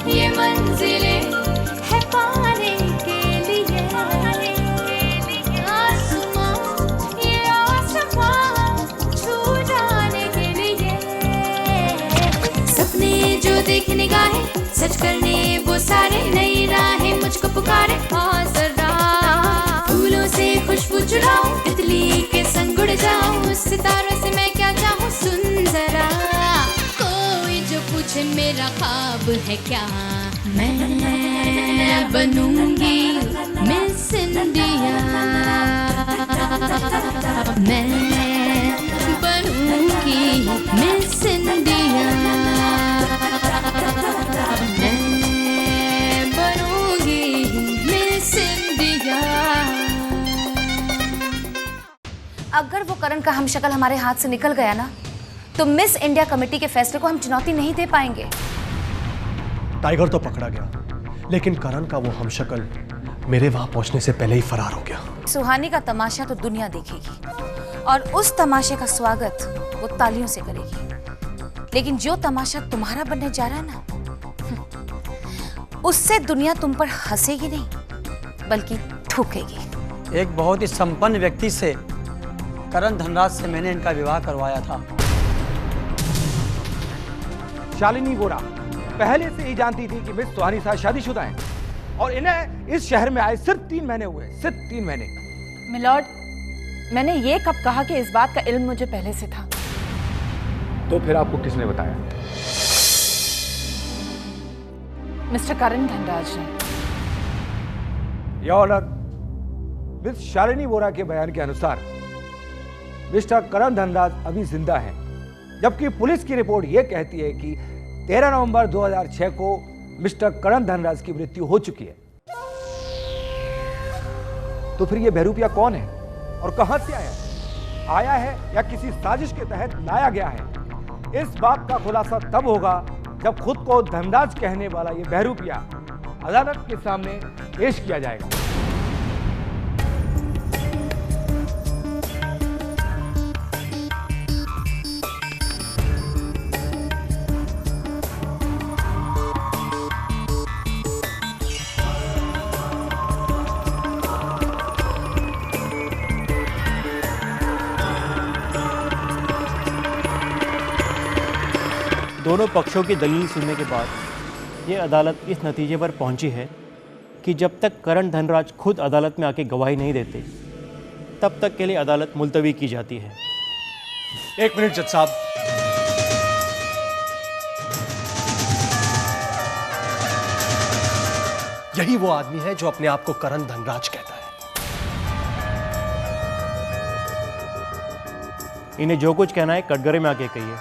ये मंजिलें है पाने के लिए आसमां, ये आसमां छू जाने के लिए। सपने जो देख निगाहें सच करने वो सारे, नई राहें मुझको पुकारे। जरा फूलों से खुशबू चुराऊं, तितली के संग उड़ जाऊं, सितारों से मैं क्या चाहूं। सुन जरा कोई जो पूछे मेरा ख्वाब है क्या, मैं बनूंगी मिस इंडिया, मैं बनूंगी मिस इंडिया, मैं बनूंगी मिस इंडिया। अगर वो करण का हमशक्ल हमारे हाथ से निकल गया ना, तो मिस इंडिया कमेटी के फैसले को हम चुनौती नहीं दे पाएंगे। टाइगर तो पकड़ा गया, लेकिन करण का वो हमशक्ल मेरे वहां पहुंचने से पहले ही फरार हो गया। सुहानी का तमाशा तो दुनिया देखेगी और उस तमाशे का स्वागत वो तालियों से करेगी। लेकिन जो तमाशा तुम्हारा बनने जा रहा है ना, उससे दुनिया तुम पर हंसेगी नहीं बल्कि थूकेगी। एक बहुत ही संपन्न व्यक्ति से, करण धनराज से मैंने इनका विवाह करवाया था। शालिनी वोरा पहले से ही जानती थी कि मिस सुहानी साहब शादीशुदा हैं और इन्हें इस शहर में आए सिर्फ 3 महीने हुए, सिर्फ 3 महीने। मिलॉर्ड, मैंने ये कब कहा कि इस बात का इल्म मुझे पहले से था? तो फिर आपको किसने बताया? मिस्टर करण धनराज ने। Your honour, miss Shalini Vora के बयान के अनुसार मिस्टर करण धनराज अभी जिंदा हैं, जबकि पुलिस की रिपोर्ट यह कहती है कि 13 नवंबर 2006 को मिस्टर करण धनराज की मृत्यु हो चुकी है। तो फिर यह बहरूपिया कौन है और कहां से आया है? आया है या किसी साजिश के तहत लाया गया है? इस बात का खुलासा तब होगा जब खुद को धनराज कहने वाला यह बहरूपिया अदालत के सामने पेश किया जाएगा। दोनों पक्षों की दलील सुनने के बाद ये अदालत इस नतीजे पर पहुंची है कि जब तक करण धनराज खुद अदालत में आके गवाही नहीं देते, तब तक के लिए अदालत मुलतवी की जाती है। 1 मिनट जज साहब। यही वो आदमी है जो अपने आप को करण धनराज कहता है। इन्हें जो कुछ कहना है कटघरे में आके कहिए।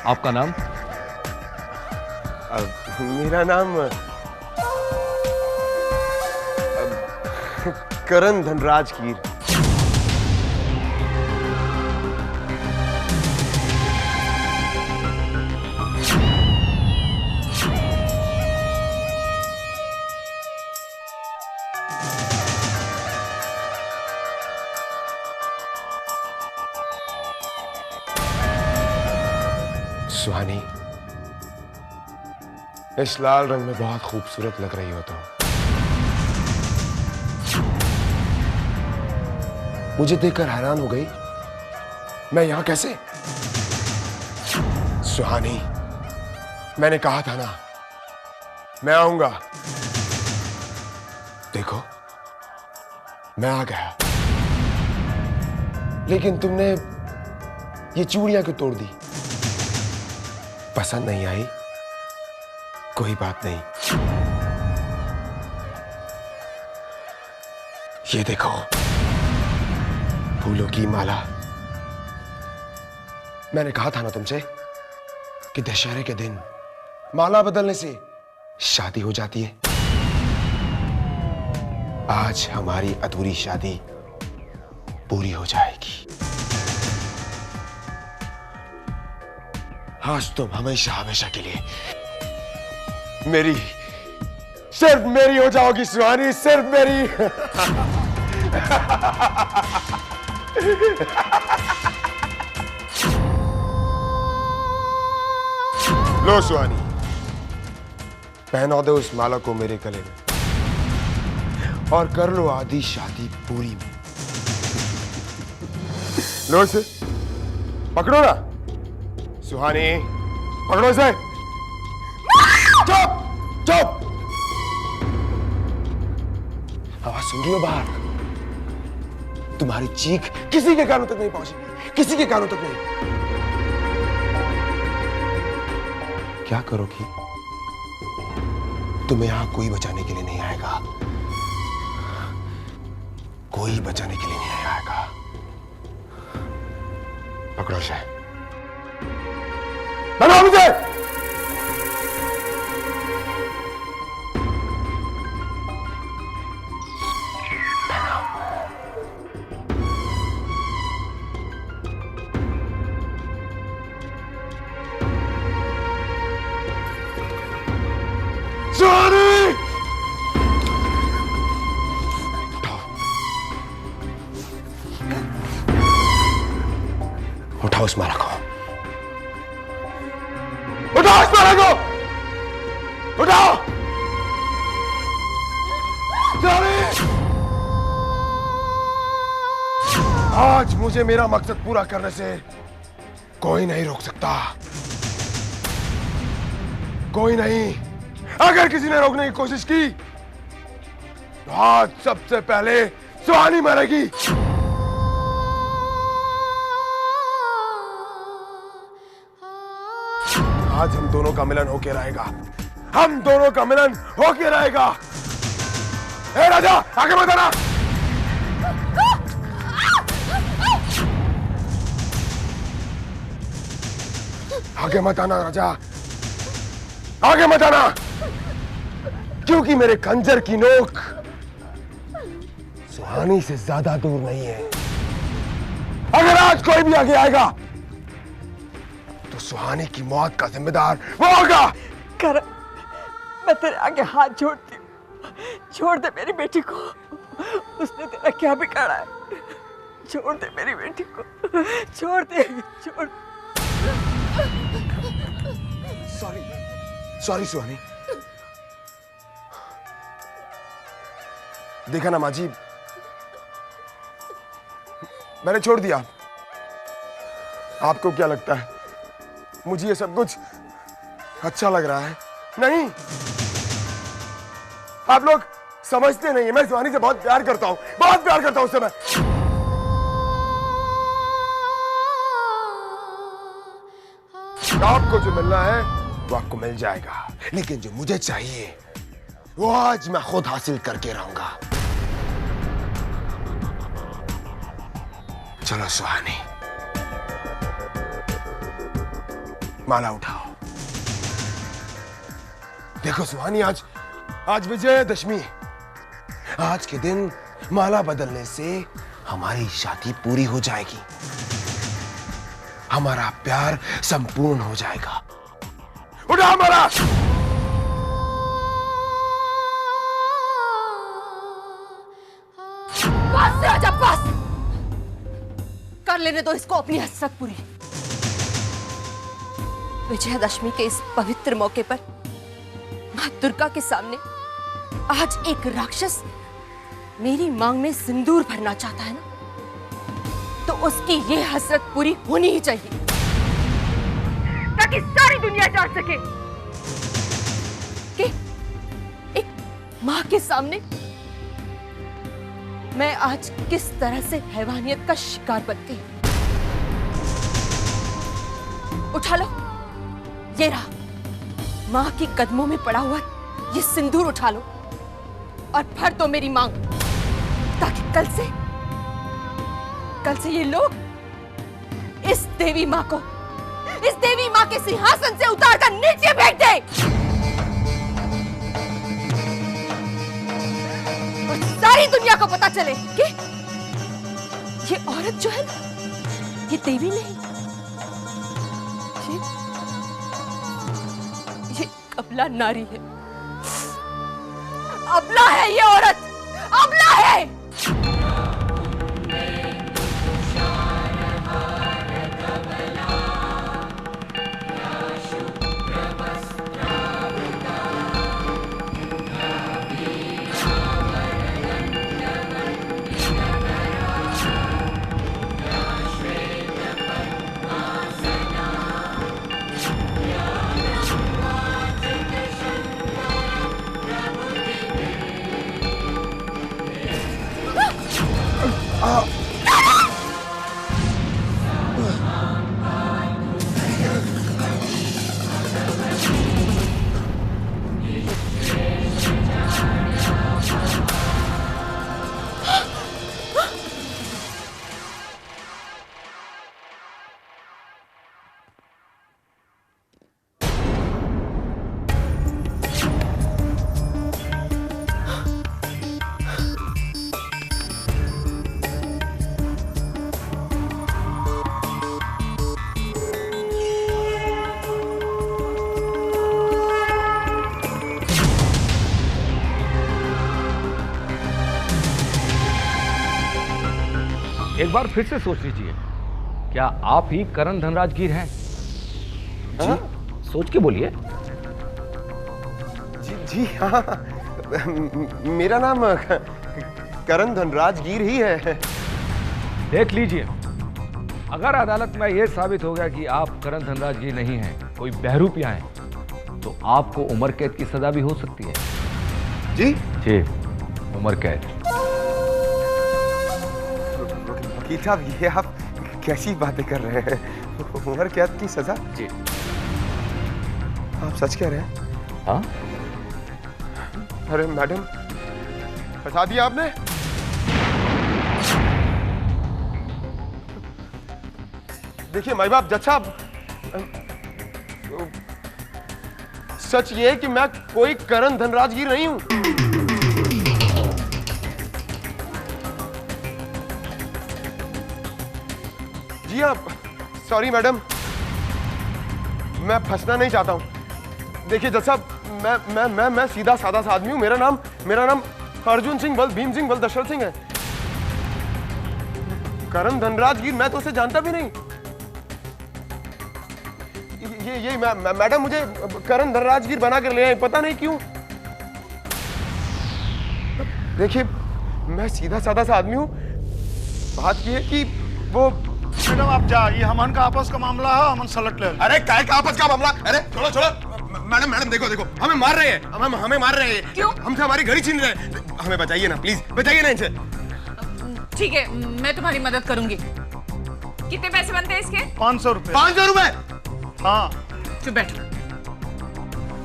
आपका नाम? मेरा नाम करण धनराज कीर। सुहानी, इस लाल रंग में बहुत खूबसूरत लग रही हो तुम। मुझे देखकर हैरान हो गई, मैं यहां कैसे? सुहानी, मैंने कहा था ना, मैं आऊंगा। देखो, मैं आ गया, लेकिन तुमने ये चूड़ियां क्यों तोड़ दी? पसंद नहीं आई? कोई बात नहीं। ये देखो, फूलों की माला। मैंने कहा था ना तुमसे कि दशहरे के दिन माला बदलने से शादी हो जाती है। आज हमारी अधूरी शादी पूरी हो जाएगी। आज तुम हमेशा हमेशा के लिए मेरी, सिर्फ मेरी हो जाओगी सुहानी, सिर्फ मेरी। लो सुहानी, पहना दो उस माला को मेरे गले में और कर लो आधी शादी पूरी में। लो इसे, पकड़ो ना सुहानी, पकड़ो इसे। चुप चुप, आवाज सुन रही हो बाहर? तुम्हारी चीख किसी के कानों तक नहीं पहुंचेगी, किसी के कानों तक नहीं। क्या करोगी? तुम्हें यहां कोई बचाने के लिए नहीं आएगा, कोई बचाने के लिए नहीं आएगा। पकड़ो इसे, बनाओ मुझे। सुहानी, उठाओ उस माला को, उठाओ उस माला को, उठाओ। आज मुझे मेरा मकसद पूरा करने से कोई नहीं रोक सकता, कोई नहीं। अगर किसी ने रोकने की कोशिश की तो आज सबसे पहले सुहानी मरेगी। आज हम दोनों का मिलन होके रहेगा, हम दोनों का मिलन होके रहेगा। ए राजा, आगे मत आना। आगे मत आना राजा, आगे मत आना, क्योंकि मेरे खंजर की नोक सुहानी से ज्यादा दूर नहीं है। अगर आज कोई भी आगे आएगा तो सुहानी की मौत का जिम्मेदार वो होगा। करण, मैं तेरे आगे हाथ जोड़ती हूँ, छोड़ दे मेरी बेटी को। उसने तेरा क्या बिगाड़ा है? छोड़ दे मेरी बेटी को, छोड़ दे, छोड़। सॉरी, सॉरी सुहानी। देखा ना माजी, मैंने छोड़ दिया। आपको क्या लगता है मुझे ये सब कुछ अच्छा लग रहा है? नहीं, आप लोग समझते नहीं है। मैं सुहानी से बहुत प्यार करता हूं, बहुत प्यार करता हूं उससे मैं। आपको जो मिलना है वो आपको मिल जाएगा, लेकिन जो मुझे चाहिए वो आज मैं खुद हासिल करके रहूंगा। चलो सुहानी, माला उठाओ। देखो सुहानी, आज विजयदशमी है। आज के दिन माला बदलने से हमारी शादी पूरी हो जाएगी, हमारा प्यार संपूर्ण हो जाएगा। उठाओ माला। बस राजा, बस कर लेने दो इसको अपनी हसरत पूरी। विजयादशमी के इस पवित्र मौके पर मां दुर्गा के सामने आज एक राक्षस मेरी मांग में सिंदूर भरना चाहता है ना, तो उसकी ये हसरत पूरी होनी ही चाहिए, ताकि सारी दुनिया जान सके कि माँ के सामने मैं आज किस तरह से हैवानियत का शिकार बन गई। उठा लो, ये रहा माँ के कदमों में पड़ा हुआ ये सिंदूर, उठा लो और भर दो मेरी मांग, ताकि कल से ये लोग इस देवी माँ के सिंहासन से उतार कर नीचे फेंक दे और सारी दुनिया को पता चले कि ये औरत जो है ना, ये देवी नहीं, ये अबला नारी है। अबला है ये औरत, अबला है। एक बार फिर से सोच लीजिए, क्या आप ही करण धनराजगीर हैं? हाँ? सोच के बोलिए। जी हाँ, मेरा नाम करण धनराजगीर ही है। देख लीजिए, अगर अदालत में यह साबित हो गया कि आप करण धनराजगीर नहीं हैं, कोई बहरूपिया हैं, तो आपको उम्र कैद की सजा भी हो सकती है। जी जी, उम्र कैद। वकील साहब, ये आप कैसी बातें कर रहे हैं? उम्र कैद की सजा? जी। आप सच कह रहे हैं? हाँ। अरे मैडम, बता दिया आपने? देखिए माई बाप, जज साहब, सच ये है कि मैं कोई करण धनराजगीर नहीं हूं। जी हाँ, सॉरी मैडम, मैं फंसना नहीं चाहता हूं। देखिए जज साहब, मैं सीधा साधा सा आदमी हूं। मेरा नाम अर्जुन सिंह बल भीम सिंह बल दशरथ सिंह है। करण धनराजगीर, मैं तो उसे जानता भी नहीं। ये मैडम मुझे करण धनराजगीर बना कर ले आए, पता नहीं क्यों। देखिए, मैं सीधा साधा सा आदमी हूं। बात ये है कि वो मैडम आप जा, ये हमन का आपस का मामला है, हमन सलट ले। अरे काय का आपस का मामला? अरे छोड़ो मैडम देखो हमें मार रहे हैं, हमें मार रहे हैं। क्यों? हमसे हमारी घड़ी छीन रहे हैं। हमें बचाइए ना प्लीज, बचाइए ना इनसे। ठीक है, मैं तुम्हारी मदद करूंगी। कितने पैसे बनते हैं इसके? 500 रुपए। 500 रुपए? हाँ। चुप बैठो,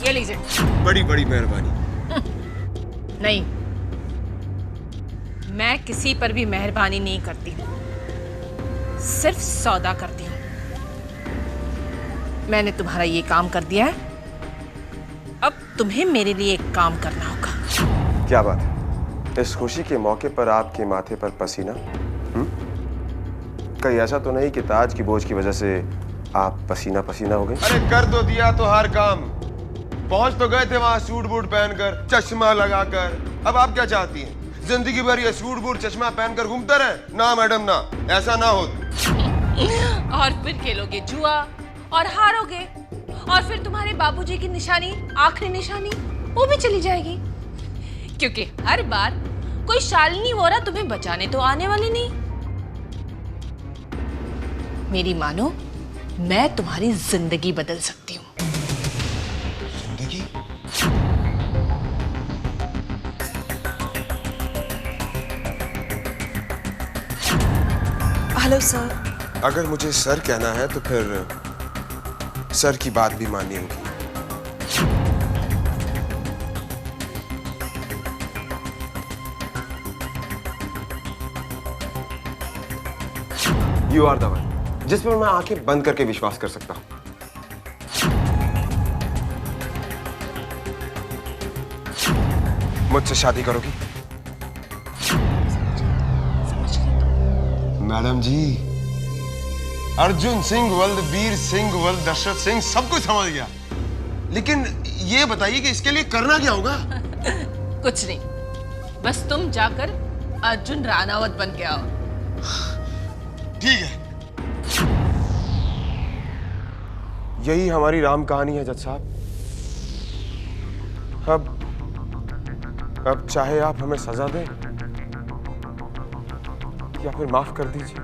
ये लीजिए। बड़ी मेहरबानी। नहीं, मैं किसी पर भी मेहरबानी नहीं करती, सिर्फ सौदा करती हूँ। मैंने तुम्हारा ये काम कर दिया है, अब तुम्हें मेरे लिए एक काम करना होगा। क्या बात है, इस खुशी के मौके पर आपके माथे पर पसीना? कहीं ऐसा तो नहीं कि ताज की बोझ की वजह से आप पसीना हो गए? अरे कर तो दिया तो हर काम, पहुंच तो गए थे वहां सूट बूट पहनकर, चश्मा लगाकर। अब आप क्या चाहती हैं? जिंदगी भर ये सूट बूट चश्मा पहनकर घूमते रहे? ना मैडम ना, ऐसा ना हो। और फिर खेलोगे जुआ और हारोगे, और फिर तुम्हारे बाबूजी की निशानी, आखिरी निशानी, वो भी चली जाएगी, क्योंकि हर बार कोई शालिनी वोरा तुम्हें बचाने तो आने वाली नहीं। मेरी मानो, मैं तुम्हारी जिंदगी बदल सकती हूँ। जिंदगी? Hello sir. अगर मुझे सर कहना है तो फिर सर की बात भी माननी होगी। यू आर द वन जिस पर मैं आंखें बंद करके विश्वास कर सकता हूं। मुझसे शादी करोगी? मैडम जी, अर्जुन सिंह वल्द वीर सिंह वल्द दशरथ सिंह सब कुछ समझ गया, लेकिन ये बताइए कि इसके लिए करना क्या होगा? कुछ नहीं, बस तुम जाकर अर्जुन राणावत बन के आओ। ठीक है, यही हमारी राम कहानी है जज साहब। अब चाहे आप हमें सजा दें या फिर माफ कर दीजिए।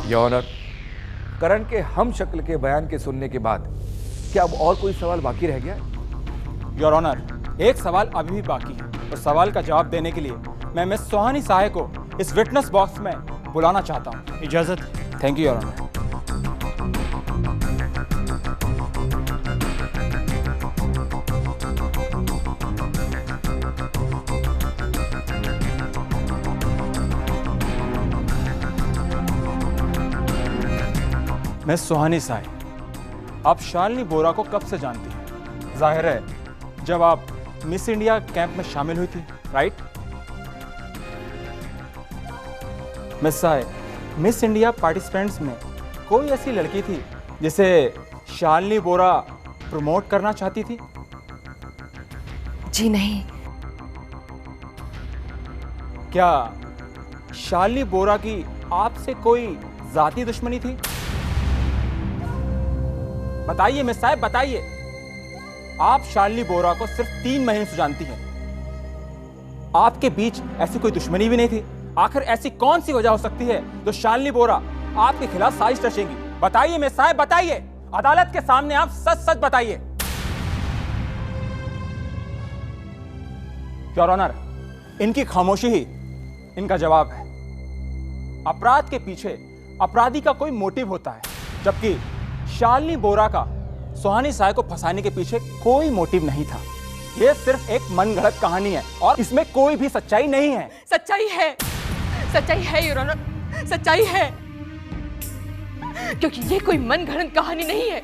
योर ऑनर, करण के हम शक्ल के बयान के सुनने के बाद क्या अब और कोई सवाल बाकी रह गया? योर ऑनर, एक सवाल अभी भी बाकी है और सवाल का जवाब देने के लिए मैं मिस सुहानी साहे को इस विटनेस बॉक्स में बुलाना चाहता हूँ। इजाजत। Thank you your honour. Miss Suhani Sahe, आप शालिनी बोरा को कब से जानती हैं? जाहिर है जब आप मिस इंडिया कैंप में शामिल हुई थी, right? Miss Sahe, miss India participants में कोई ऐसी लड़की थी जिसे शालिनी बोरा प्रमोट करना चाहती थी? जी नहीं। क्या शालिनी बोरा की आपसे कोई जाती दुश्मनी थी? बताइए मिस साहब, बताइए। आप शालिनी बोरा को सिर्फ 3 महीने से जानती हैं। आपके बीच ऐसी कोई दुश्मनी भी नहीं थी। आखिर ऐसी कौन सी वजह हो सकती है जो शालिनी बोरा आपके खिलाफ साजिश रचेंगी? बताइए मिस साहब, बताइए। अदालत के सामने आप सच सच बताइए। योर ऑनर, इनकी खामोशी ही इनका जवाब है। अपराध के पीछे अपराधी का कोई मोटिव होता है, जबकि शालिनी बोरा का सुहानी साहे को फंसाने के पीछे कोई मोटिव नहीं था। यह सिर्फ एक मनगढ़ंत कहानी है और इसमें कोई भी सच्चाई नहीं है। सच्चाई है, सच्चाई है योर ऑनर, सच्चाई है। क्योंकि ये कोई मनगढ़ंत कहानी नहीं है,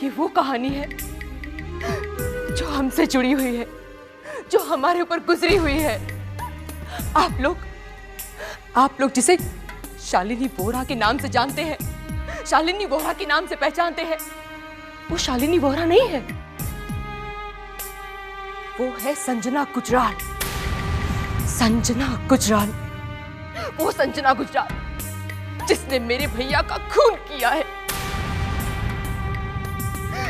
ये वो कहानी है जो हमसे जुड़ी हुई है, जो हमारे ऊपर गुजरी हुई है। आप लोग जिसे शालिनी बोरा के नाम से जानते हैं, शालिनी बोरा के नाम से पहचानते हैं, वो शालिनी बोरा नहीं है। वो है संजना गुजराल। संजना गुजराल, वो संजना गुजराल जिसने मेरे भैया का खून किया है,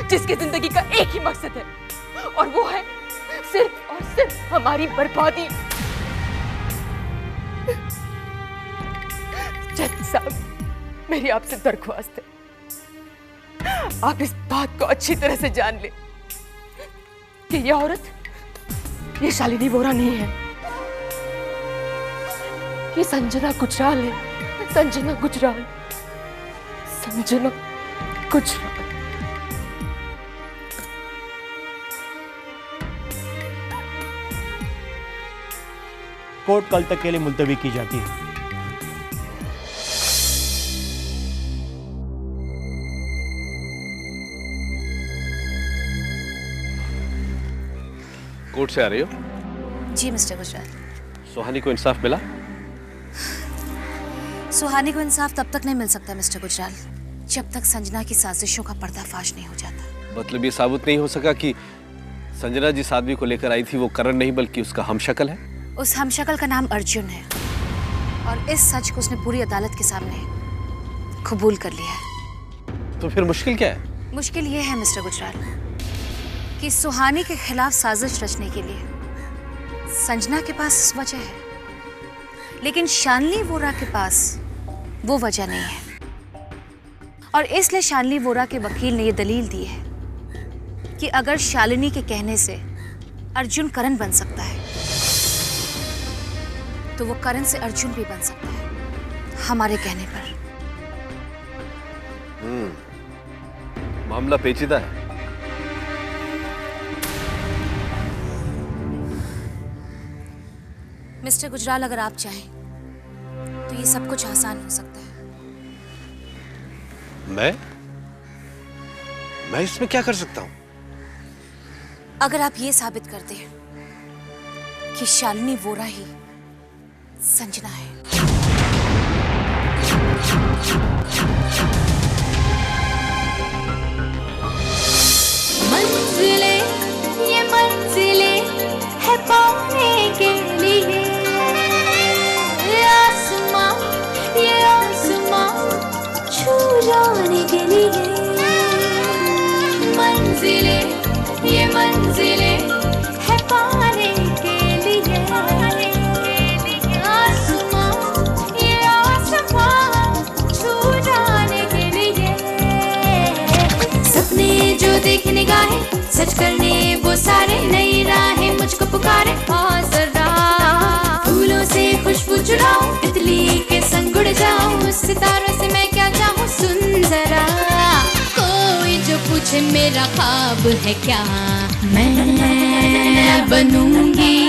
जिसकी जिंदगी का एक ही मकसद है और वो है सिर्फ और सिर्फ हमारी बर्बादी। जज साहब, मेरी आपसे दरख्वास्त है, आप इस बात को अच्छी तरह से जान ले कि यह औरत, ये शालिनी बोरा नहीं है, ये संजना गुजराल है। संजना गुजराल, संजना गुजराल। कोर्ट कल तक के लिए मुलतवी की जाती है। कोर्ट से आ रही हो? जी मिस्टर गुजराल। सुहानी को इंसाफ मिला? सुहानी को इंसाफ तब तक नहीं मिल सकता मिस्टर गुजराल, जब तक संजना की साजिशों का पर्दाफाश नहीं हो जाता। मतलब ये साबित नहीं हो सका कि संजना जिस आदमी को लेकर आई थी वो करण नहीं बल्कि उसका हमशक्ल है? उस हमशक्ल का नाम अर्जुन है और इस सच को उसने पूरी अदालत के सामने कबूल कर लिया है। तो फिर मुश्किल क्या है? मुश्किल ये है मिस्टर गुजराल कि सुहानी के खिलाफ साजिश रचने के लिए संजना के पास वजह है, लेकिन शालिनी वोरा के पास वो वजह नहीं है। और इसलिए शालिनी वोरा के वकील ने ये दलील दी है कि अगर शालिनी के कहने से अर्जुन करण बन सकता है तो वो करण से अर्जुन भी बन सकता है हमारे कहने पर। मामला पेचीदा है। मिस्टर गुजराल, अगर आप चाहें तो ये सब कुछ आसान हो सकता है। मैं इसमें क्या कर सकता हूं? अगर आप ये साबित कर दें कि शालिनी वोरा ही संजना है। मंजिलें ये मंजिलें है पाने के लिए, आसमां ये आसमां छू जाने के लिए। मंजिलें ये मंजिलें है पाने के लिए, आसमां ये आसमां छू जाने के लिए। सपने जो देख निगाहें सच करने वो सारे, नई राहें मुझको पुकारे। और जरा फूलों से खुशबू चुराऊं, तितली के संग उड़ जाऊं, सितारों से मैं क्या चाहूं। सुन जरा कोई जो पूछे मेरा ख्वाब है क्या, मैं बनूंगी